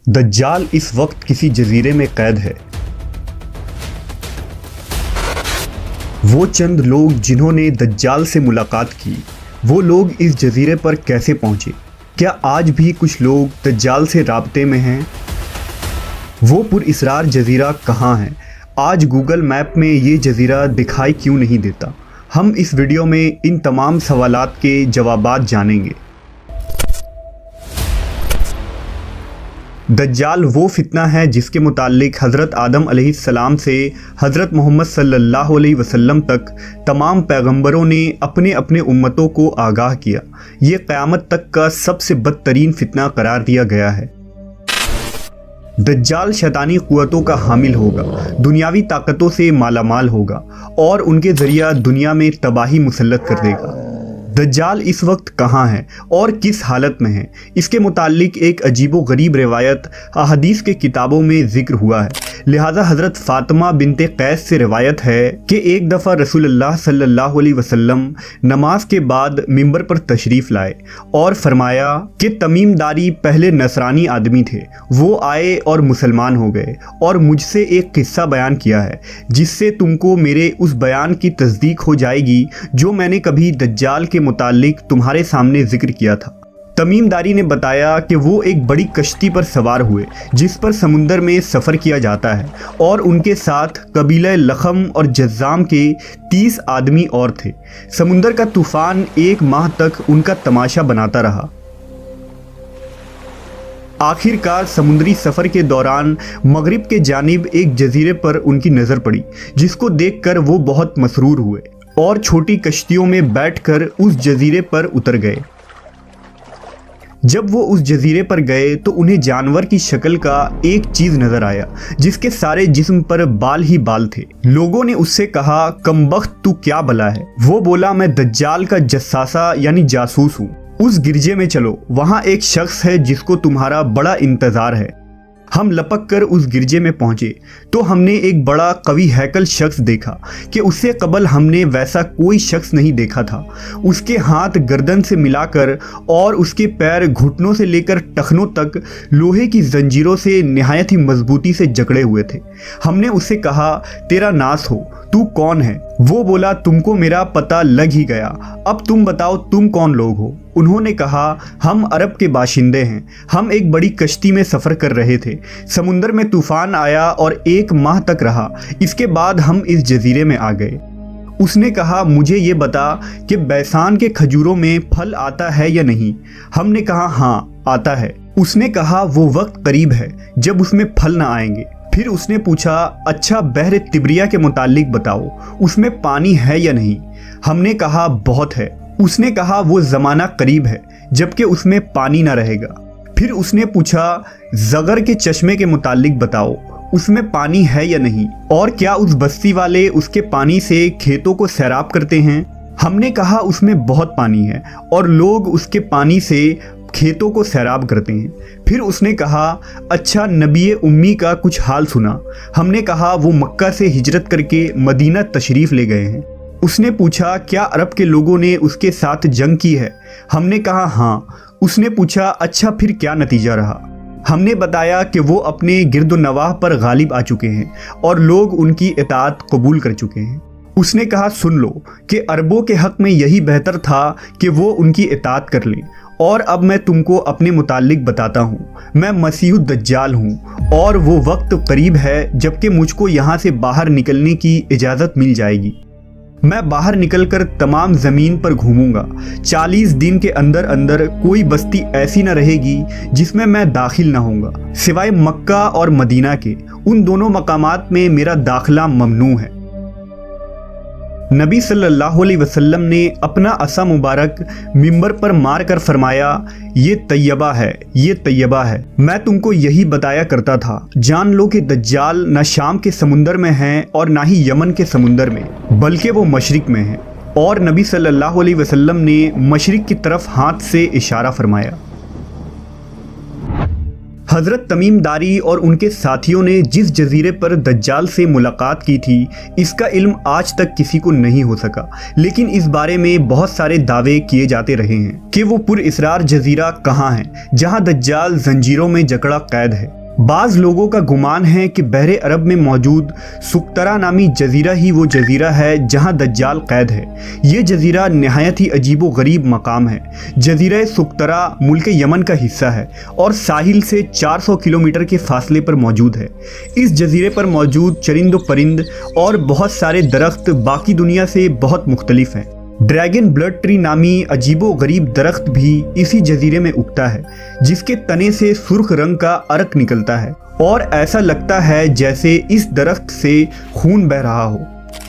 दज्जाल इस वक्त किसी जजीरे में कैद है। वो चंद लोग जिन्होंने दज्जाल से मुलाकात की, वो लोग इस जजीरे पर कैसे पहुंचे? क्या आज भी कुछ लोग दज्जाल से राब्ते में हैं? वो पुरअसरार जजीरा कहाँ है? आज गूगल मैप में ये जजीरा दिखाई क्यों नहीं देता? हम इस वीडियो में इन तमाम सवालात के जवाबात जानेंगे। दज्जाल वो फितना है जिसके मुताल्लिक हज़रत आदम अलैहिस्सलाम से हज़रत मोहम्मद सल्लल्लाहु अलैहि वसल्लम तक तमाम पैगंबरों ने अपने अपने उम्मतों को आगाह किया। ये क़यामत तक का सबसे बदतरीन फितना करार दिया गया है। दज्जाल शैतानी क़ुव्वतों का हामिल होगा, दुनियावी ताकतों से मालामाल होगा और उनके ज़रिया दुनिया में तबाही मुसल्लत कर देगा। दज्जाल इस वक्त कहाँ है और किस हालत में है? इसके मुताल्लिक एक अजीबो गरीब रिवायत अहादीस के किताबों में ज़िक्र हुआ है। लिहाजा हज़रत फ़ातिमा बिनते कैस से रिवायत है कि एक दफ़ा रसूलुल्लाह सल्लल्लाहु अलैहि वसल्लम नमाज के बाद मिंबर पर तशरीफ़ लाए और फरमाया कि तमीमदारी पहले नसरानी आदमी थे, वो आए और मुसलमान हो गए और मुझसे एक किस्सा बयान किया है जिससे तुमको मेरे उस बयान की तस्दीक हो जाएगी जो मैंने कभी दज्जाल के मुताल्लिक तुम्हारे सामने जिक्र किया था। तमीमदारी ने बताया कि वो एक बड़ी कश्ती पर सवार हुए जिस पर समुंदर में सफ़र किया जाता है और उनके साथ कबीला लखम और जज़्ज़ाम के 30 आदमी और थे। समुंदर का तूफ़ान 1 माह तक उनका तमाशा बनाता रहा। आखिरकार समुद्री सफ़र के दौरान मगरिब के जानिब एक जजीरे पर उनकी नज़र पड़ी जिसको देखकर वो बहुत मसरूर हुए और छोटी कश्तियों में बैठकर उस जजीरे पर उतर गए। जब वो उस जजीरे पर गए तो उन्हें जानवर की शक्ल का एक चीज़ नज़र आया जिसके सारे जिस्म पर बाल ही बाल थे। लोगों ने उससे कहा, कमबख्त तू क्या बला है? वो बोला, मैं दज्जाल का जस्सासा यानी जासूस हूँ। उस गिरजे में चलो, वहाँ एक शख्स है जिसको तुम्हारा बड़ा इंतज़ार है। हम लपक कर उस गिरजे में पहुंचे तो हमने एक बड़ा कवि हैकल शख्स देखा कि उससे कबल हमने वैसा कोई शख्स नहीं देखा था। उसके हाथ गर्दन से मिलाकर और उसके पैर घुटनों से लेकर टखनों तक लोहे की जंजीरों से निहायत ही मजबूती से जकड़े हुए थे। हमने उससे कहा, तेरा नास हो, तू कौन है? वो बोला, तुमको मेरा पता लग ही गया, अब तुम बताओ तुम कौन लोग हो? उन्होंने कहा, हम अरब के बाशिंदे हैं, हम एक बड़ी कश्ती में सफ़र कर रहे थे, समुंदर में तूफ़ान आया और 1 माह तक रहा, इसके बाद हम इस जजीरे में आ गए। उसने कहा, मुझे ये बता कि बैसान के खजूरों में फल आता है या नहीं? हमने कहा, हाँ आता है। उसने कहा, वो वक्त करीब है जब उसमें फल ना आएंगे। फिर उसने पूछा, अच्छा बहर तिब्रिया के मुतालिक बताओ, उसमें पानी है या नहीं? हमने कहा, बहुत है। उसने कहा, वो ज़माना करीब है जबकि उसमें पानी ना रहेगा। फिर उसने पूछा, ज़गर के चश्मे के मुतालिक बताओ, उसमें पानी है या नहीं? और क्या उस बस्ती वाले उसके पानी से खेतों को सैराब करते हैं? हमने कहा, उसमें बहुत पानी है और लोग उसके पानी से खेतों को सैराब करते हैं। फिर उसने कहा, अच्छा नबी उम्मी का कुछ हाल सुना? हमने कहा, वो मक्का से हिजरत करके मदीना तशरीफ़ ले गए हैं। उसने पूछा, क्या अरब के लोगों ने उसके साथ जंग की है? हमने कहा, हाँ। उसने पूछा, अच्छा फिर क्या नतीजा रहा? हमने बताया कि वो अपने गिरदोनवाह पर गालिब आ चुके हैं और लोग उनकी इताअत कबूल कर चुके हैं। उसने कहा, सुन लो कि अरबों के हक़ में यही बेहतर था कि वो उनकी इताअत कर लें। और अब मैं तुमको अपने मुतालिक बताता हूँ, मैं मसीहुद दज्जाल हूँ और वो वक्त करीब है जबकि मुझको यहाँ से बाहर निकलने की इजाज़त मिल जाएगी। मैं बाहर निकलकर तमाम ज़मीन पर घूमूंगा। 40 दिन के अंदर अंदर कोई बस्ती ऐसी न रहेगी जिसमें मैं दाखिल ना होऊंगा, सिवाय मक्का और मदीना के। उन दोनों मकामात में मेरा दाखिला ममनू है। नबी सल्लल्लाहु अलैहि वसल्लम ने अपना असा मुबारक मिंबर पर मार कर फरमाया, ये तैयबा है, ये तैयबा है। मैं तुमको यही बताया करता था, जान लो कि दज्जाल न शाम के समुंदर में है और ना ही यमन के समुंदर में, बल्कि वो मशरिक में है। और नबी सल्लल्लाहु अलैहि वसल्लम ने मशरिक की तरफ हाथ से इशारा फरमाया। हज़रत तमीमदारी और उनके साथियों ने जिस जजीरे पर दज्जाल से मुलाकात की थी, इसका इल्म आज तक किसी को नहीं हो सका, लेकिन इस बारे में बहुत सारे दावे किए जाते रहे हैं कि वो पुरअसरार जजीरा कहाँ है जहाँ दज्जाल जंजीरों में जकड़ा कैद है। बाज़ लोगों का गुमान है कि बहरे अरब में मौजूद सुकतरा नामी जजीरा ही वो जजीरा है जहां दज्जाल कैद है। ये जजीरा नहायत ही अजीबो गरीब मकाम है। जजीरा सुकतरा मुल्क यमन का हिस्सा है और साहिल से 400 किलोमीटर के फासले पर मौजूद है। इस जजीरे पर मौजूद चरिंद परिंद और बहुत सारे दरख्त बाकी दुनिया से बहुत मुख्तलिफ हैं। ड्रैगन ब्लड ट्री नामी अजीबो गरीब दरख्त भी इसी जजीरे में उगता है, जिसके तने से सुर्ख रंग का अर्क निकलता है और ऐसा लगता है जैसे इस दरख्त से खून बह रहा हो।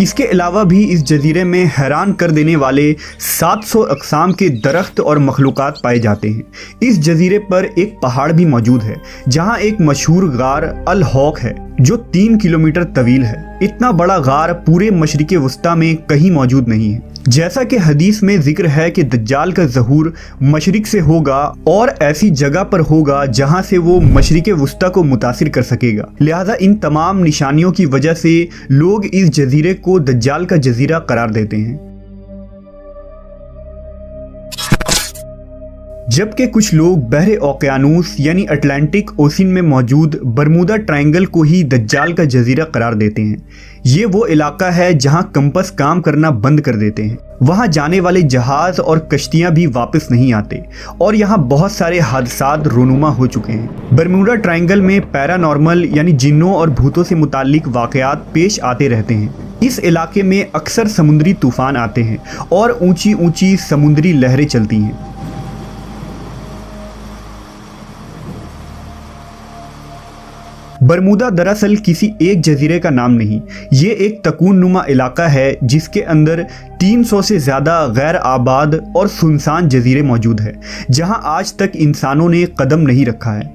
इसके अलावा भी इस जजीरे में हैरान कर देने वाले 700 अक़साम के दरख्त और मखलूक़ात पाए जाते हैं। इस जजीरे पर एक पहाड़ भी मौजूद है जहां एक मशहूर गार अल हौक है जो 3 किलोमीटर तवील है। इतना बड़ा गार पूरे मशरिक़े वस्ता में कहीं मौजूद नहीं है। जैसा कि हदीस में जिक्र है कि दज्जाल का ज़हूर मशरिक से होगा और ऐसी जगह पर होगा जहां से वो मशरिक़े वस्ता को मुतासिर कर सकेगा। लिहाजा इन तमाम निशानियों की वजह से लोग इस जजीरे को दज्जाल का जजीरा करार देते हैं। जबकि कुछ लोग बहरे ओकियानूस यानी अटलांटिक ओशन में मौजूद बरमूदा ट्रायंगल को ही दज्जाल का जजीरा करार देते हैं। ये वो इलाका है जहां कंपस काम करना बंद कर देते हैं। वहां जाने वाले जहाज और कश्तियां भी वापस नहीं आते और यहां बहुत सारे हादसात रोनुमा हो चुके हैं। बरमूडा ट्रायंगल में पैरानॉर्मल यानी जिन्नों और भूतों से मुताल्लिक वाक़यात पेश आते रहते हैं। इस इलाके में अक्सर समुद्री तूफान आते हैं और ऊंची ऊंची समुद्री लहरें चलती हैं। बरमूदा दरअसल किसी एक जजीरे का नाम नहीं, ये एक तकून नुमा इलाका है जिसके अंदर 300 से ज़्यादा गैर आबाद और सुनसान जजीरे मौजूद है जहां आज तक इंसानों ने कदम नहीं रखा है।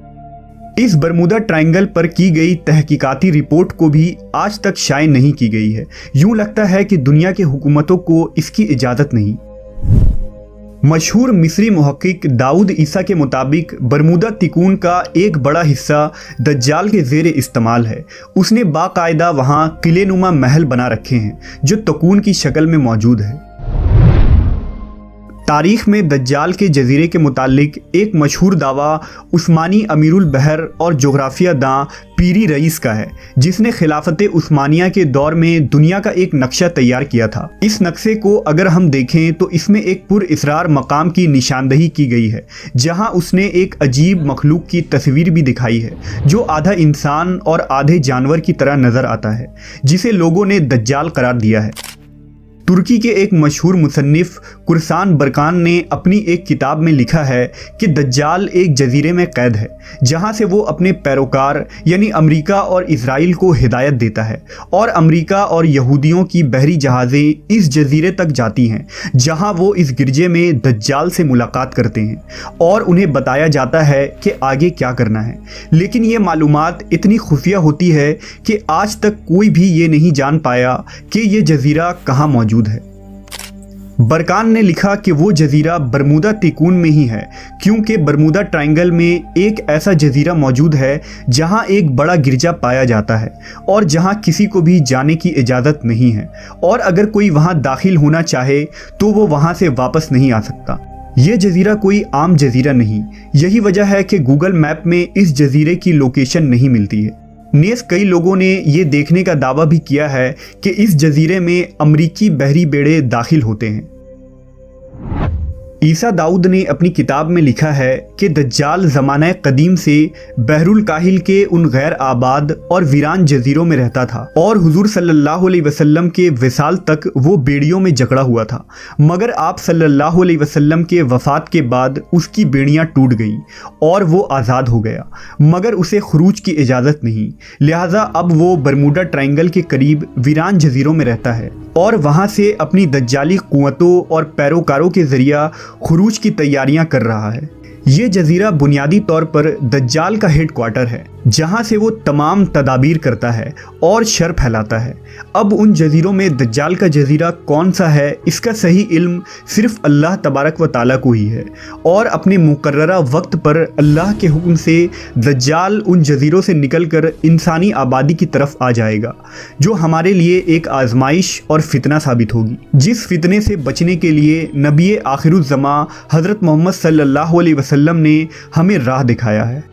इस बरमूदा ट्रायंगल पर की गई तहकीकाती रिपोर्ट को भी आज तक शाये नहीं की गई है। यूं लगता है कि दुनिया की हुकूमतों को इसकी इजाज़त नहीं। मशहूर मिस्री मुहक्किक दाऊद ईसा के मुताबिक बरमूदा तिकून का एक बड़ा हिस्सा दज्जाल के ज़ेर इस्तेमाल है। उसने बाकायदा वहाँ किले नुमा महल बना रखे हैं जो तकून की शक्ल में मौजूद है। तारीख़ में दज्जाल के जजीरे के मुतालिक एक मशहूर दावा उस्मानी अमीरुल बहर और जोग्राफिया दां पीरी रईस का है, जिसने खिलाफत उस्मानिया के दौर में दुनिया का एक नक्शा तैयार किया था। इस नक्शे को अगर हम देखें तो इसमें एक पुरइसरार मकाम की निशानदही की गई है जहां उसने एक अजीब मखलूक की तस्वीर भी दिखाई है जो आधा इंसान और आधे जानवर की तरह नज़र आता है, जिसे लोगों ने दज्जाल करार दिया है। तुर्की के एक मशहूर मुसन्निफ कुरसान बरकान ने अपनी एक किताब में लिखा है कि दज्जाल एक जजीरे में कैद है जहां से वो अपने पैरोकार यानी अमेरिका और इजराइल को हिदायत देता है और अमेरिका और यहूदियों की बहरी जहाज़ें इस जजीरे तक जाती हैं जहां वो इस गिरजे में दज्जाल से मुलाकात करते हैं और उन्हें बताया जाता है कि आगे क्या करना है। लेकिन ये मालूमात इतनी खुफिया होती है कि आज तक कोई भी ये नहीं जान पाया कि ये जजीरा कहाँ मौजूद है। बरकान ने लिखा कि वो जजीरा बरमूदा तिकून में ही है क्योंकि बरमूदा ट्रायंगल में एक ऐसा जजीरा मौजूद है जहां एक बड़ा गिरजा पाया जाता है और जहां किसी को भी जाने की इजाज़त नहीं है और अगर कोई वहां दाखिल होना चाहे तो वो वहां से वापस नहीं आ सकता। ये जजीरा कोई आम जजीरा नहीं, यही वजह है कि गूगल मैप में इस जजीरे की लोकेशन नहीं मिलती है। नेज़ कई लोगों ने ये देखने का दावा भी किया है कि इस जजीरे में अमरीकी बहरी बेड़े दाखिल होते हैं। ईसा दाऊद ने अपनी किताब में लिखा है कि दज्जाल ज़माना कदीम से बहरुल काहिल के उन गैर आबाद और वीरान जजीरों में रहता था और हुजूर सल्लल्लाहु अलैहि वसल्लम के विसाल तक वो बेड़ियों में जकड़ा हुआ था, मगर आप सल्लल्लाहु अलैहि वसल्लम के वफ़ात के बाद उसकी बेड़ियां टूट गईं और वो आज़ाद हो गया, मगर उसे खुरूज की इजाज़त नहीं। लिहाजा अब वो बरमूडा ट्रायंगल के करीब वीरान जजीरों में रहता है और वहाँ से अपनी दज्जाली कुव्वतों और पैरोकारों के ज़रिया खुरूज की तैयारियां कर रहा है। ये जजीरा बुनियादी तौर पर दज्जाल का हेड क्वार्टर है जहां से वो तमाम तदाबीर करता है और शर फैलाता है। अब उन जजीरों में दज्जाल का जजीरा कौन सा है इसका सही इल्म सिर्फ अल्लाह तबारक व ताला को ही है और अपने मुकर्ररा वक्त पर अल्लाह के हुक्म से दज्जाल उन जजीरों से निकलकर इंसानी आबादी की तरफ आ जाएगा जो हमारे लिए एक आजमाइश और फितना साबित होगी, जिस फितने से बचने के लिए नबी आखिरुज़्ज़मा हज़रत मोहम्मद सल्लल्लाहु अलैहि वसल्लम ने हमें राह दिखाया है।